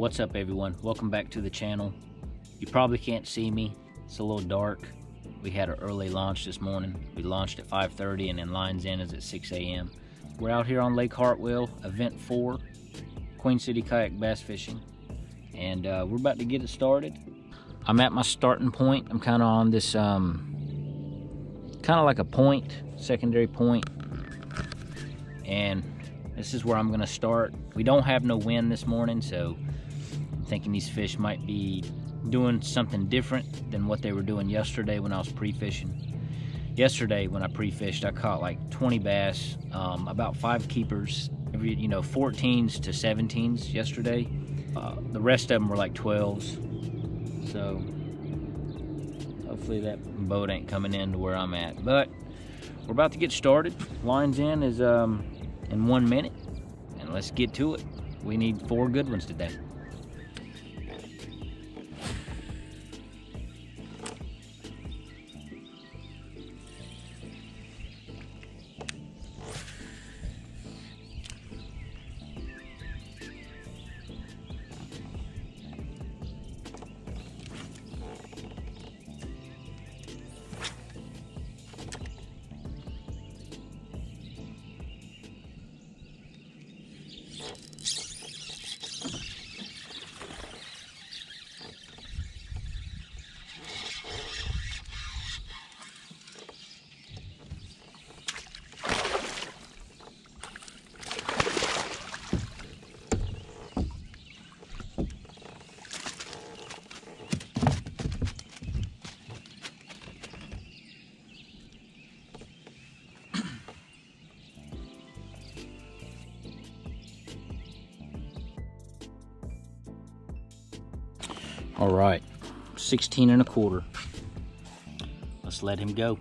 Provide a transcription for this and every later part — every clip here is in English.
What's up, everyone? Welcome back to the channel. You probably can't see me, it's a little dark. We had an early launch this morning. We launched at 5:30 and then lines in is at 6 a.m. We're out here on Lake Hartwell, event 4, Queen City kayak bass fishing, and we're about to get it started. I'm at my starting point. I'm kind of on this kind of like a point, secondary point, and this is where I'm gonna start. We don't have no wind this morning, so I'm thinking these fish might be doing something different than what they were doing yesterday when I was pre-fishing. Yesterday when I pre-fished, I caught like 20 bass, about 5 keepers, 14s to 17s yesterday. The rest of them were like 12s. So hopefully that boat ain't coming in to where I'm at. But we're about to get started. Lines in is in 1 minute, and let's get to it. We need 4 good ones today. All right, 16 1/4. Let's let him go.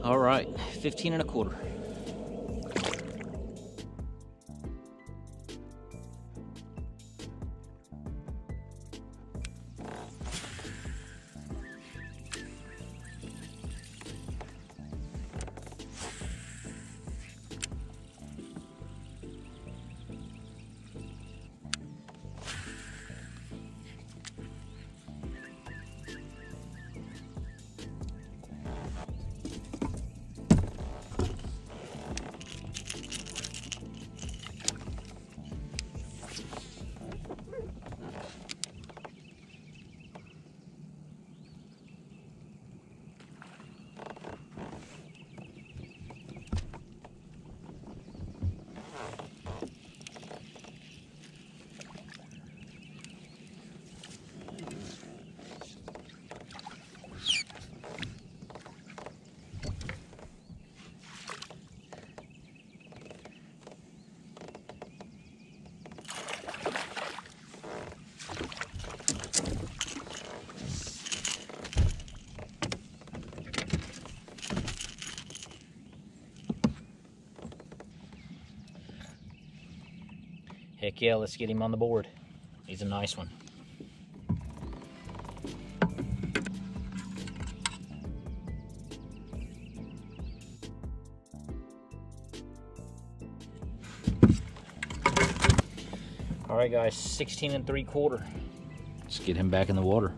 All right, 15 1/4. Heck yeah, let's get him on the board. He's a nice one. All right, guys, 16 3/4. Let's get him back in the water.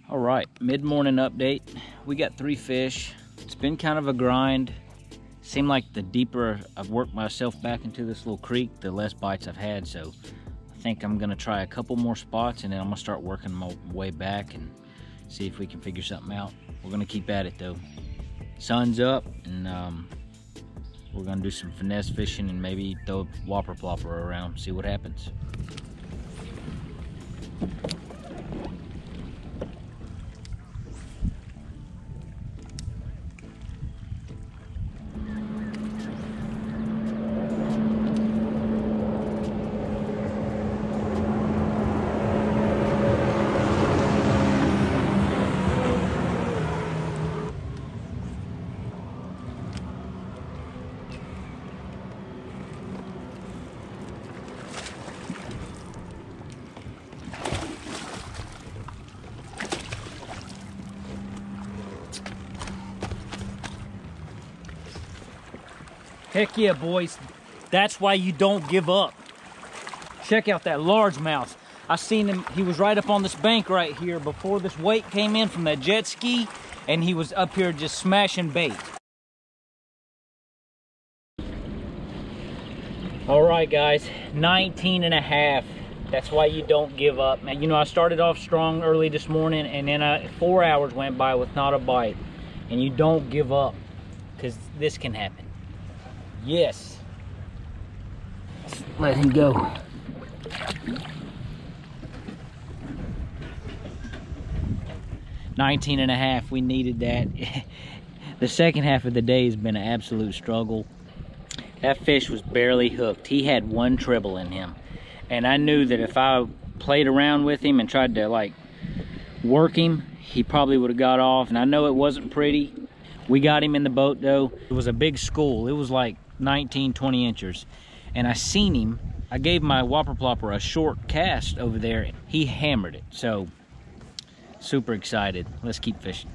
All right, mid-morning update. We got 3 fish. It's been kind of a grind. Seemed like the deeper I've worked myself back into this little creek, the less bites I've had. So I think I'm gonna try a couple more spots and then I'm gonna start working my way back and see if we can figure something out. We're gonna keep at it though. Sun's up and we're gonna do some finesse fishing and maybe throw a whopper plopper around, see what happens. Heck yeah, boys. That's why you don't give up. Check out that largemouth. I seen him, he was right up on this bank right here before this weight came in from that jet ski, and he was up here just smashing bait. All right, guys, 19 and a half. That's why you don't give up, man. You know, I started off strong early this morning, and then 4 hours went by with not a bite. And you don't give up, because this can happen. Yes. Let's let him go. $19 and a half, we needed that. The second half of the day has been an absolute struggle. That fish was barely hooked. He had 1 treble in him. And I knew that if I played around with him and tried to like work him, he probably would have got off. And I know it wasn't pretty. We got him in the boat though. It was a big school. It was like 19, 20 inches. And I seen him. I gave my whopper plopper a short cast over there. He hammered it. So, super excited. Let's keep fishing.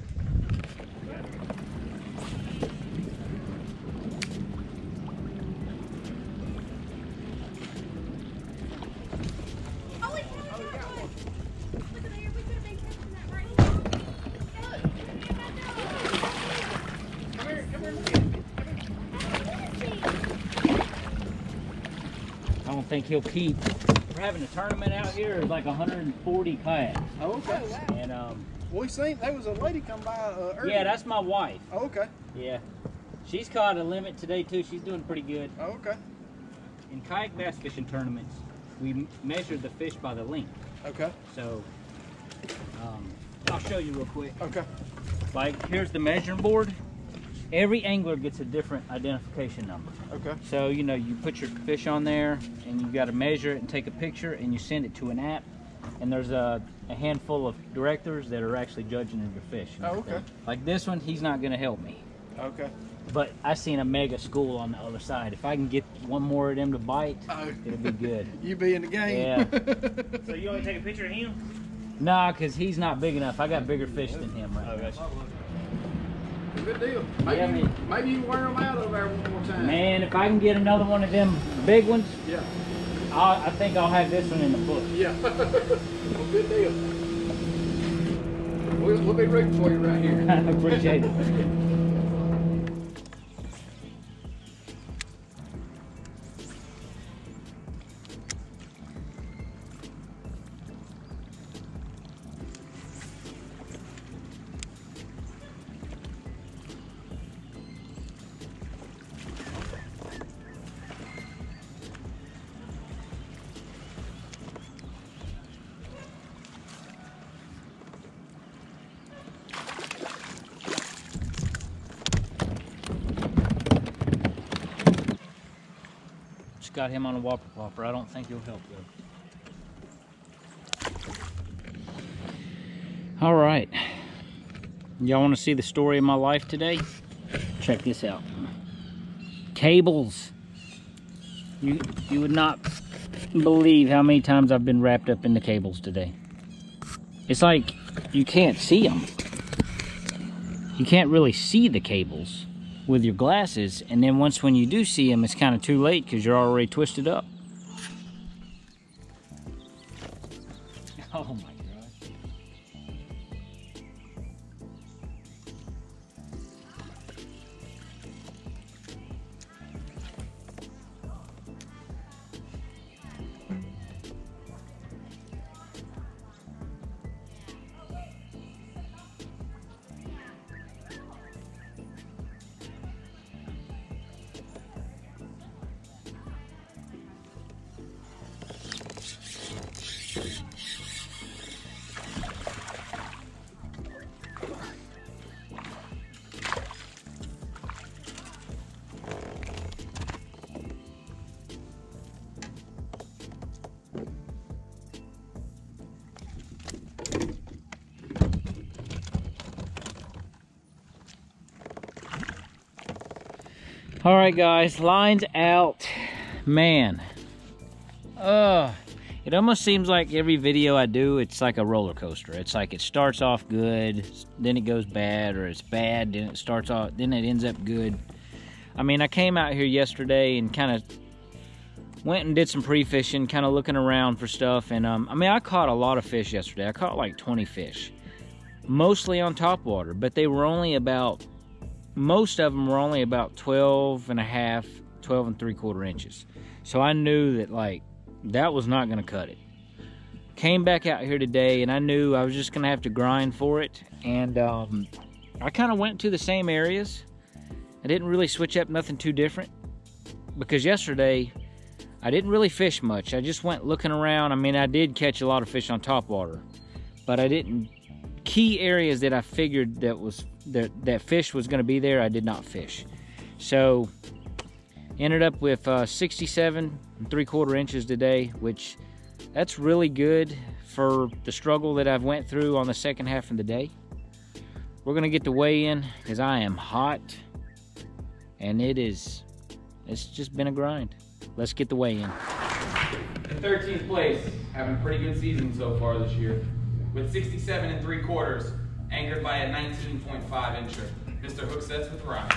I don't think he'll keep. We're having a tournament out here. There's like 140 kayaks. Oh, okay. Oh, wow. And we seen there was a lady come by earlier. yeah, that's my wife. Oh, okay. Yeah, she's caught a limit today too. She's doing pretty good. Oh, okay. In kayak bass fishing tournaments, we measure the fish by the length. Okay. So I'll show you real quick. Okay. Like here's the measuring board. Every angler gets a different identification number. Okay. So, you know, you put your fish on there and you got to measure it and take a picture and you send it to an app. And there's a handful of directors that are actually judging your fish. Oh, okay. Like this one, he's not going to help me. Okay. But I seen a mega school on the other side. If I can get one more of them to bite, it'll be good. You be in the game. Yeah. So you only take a picture of him? Nah, because he's not big enough. I got bigger fish than him right now. Gotcha. Good deal. Maybe, Yeah, maybe you can wear them out over there one more time. man, if I can get another one of them big ones, Yeah. I think I'll have this one in the book. Yeah. Well, good deal. We'll be rooting for you right here. I appreciate it. got him on a whopper plopper. I don't think he'll help though. All right. Y'all want to see the story of my life today? Check this out. Cables. You would not believe how many times I've been wrapped up in the cables today. It's like you can't see them. You can't really see the cables with your glasses, and then when you do see them, it's kind of too late because you're already twisted up. Oh my gosh. All right, guys, lines out. Man, it almost seems like every video I do, it's like a roller coaster. It's like it starts off good, then it goes bad, or it's bad, then it starts off, then it ends up good. I mean, I came out here yesterday and kind of went and did some pre-fishing, kind of looking around for stuff. And I mean, I caught a lot of fish yesterday. I caught like 20 fish, mostly on top water, but they were only about, most of them were only about 12 and 3/4 inches. So I knew that like that was not going to cut it. Came back out here today and I knew I was just going to have to grind for it. And I kind of went to the same areas. I didn't really switch up nothing too different, because yesterday I didn't really fish much. I just went looking around. I mean, I did catch a lot of fish on top water, but I didn't, key areas that I figured that fish was going to be there, I did not fish. So ended up with 67 3/4 inches today, which that's really good for the struggle that I've went through on the second half of the day. We're gonna get the weigh in because I am hot and it's just been a grind. Let's get the weigh in. In 13th place, having a pretty good season so far this year, with 67 3/4, anchored by a 19.5 incher, Mr. Hooksetz with Ryan.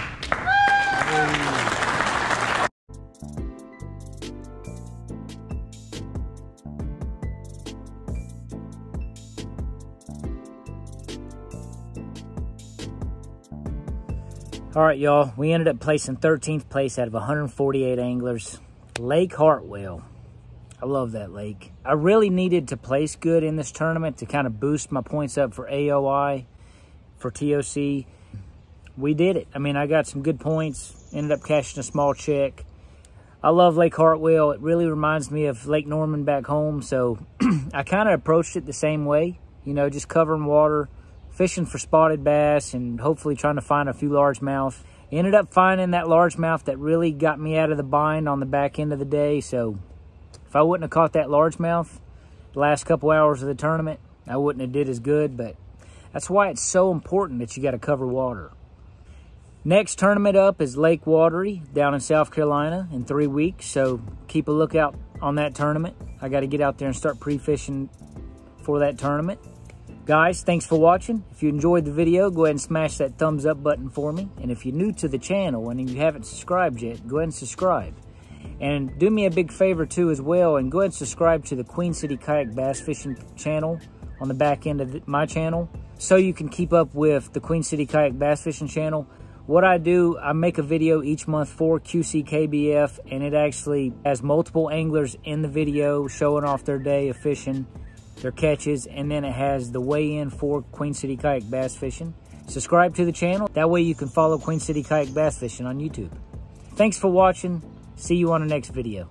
All right, y'all, we ended up placing 13th place out of 148 anglers. Lake Hartwell. I love that lake. I really needed to place good in this tournament to kind of boost my points up for AOI, for TOC. We did it. I mean, I got some good points, ended up cashing a small check. I love Lake Hartwell. It really reminds me of Lake Norman back home, so I kind of approached it the same way, you know, just covering water, fishing for spotted bass, and hopefully trying to find a few largemouth. Ended up finding that largemouth that really got me out of the bind on the back end of the day, so if I wouldn't have caught that largemouth the last couple hours of the tournament, I wouldn't have did as good. But that's why it's so important that you got to cover water. Next tournament up is Lake Watery down in South Carolina in 3 weeks, so keep a lookout on that tournament. I got to get out there and start pre-fishing for that tournament. Guys, thanks for watching. If you enjoyed the video, go ahead and smash that thumbs up button for me. And if you're new to the channel and you haven't subscribed yet, go ahead and subscribe. And do me a big favor too as well, and go ahead and subscribe to the Queen City Kayak Bass Fishing channel on the back end of my channel, so you can keep up with the Queen City Kayak Bass Fishing channel. What I do, I make a video each month for Qckbf, and it actually has multiple anglers in the video showing off their day of fishing, their catches, and then it has the weigh-in for Queen City Kayak Bass Fishing. Subscribe to the channel. That way you can follow Queen City Kayak Bass Fishing on YouTube. Thanks for watching. See you on the next video.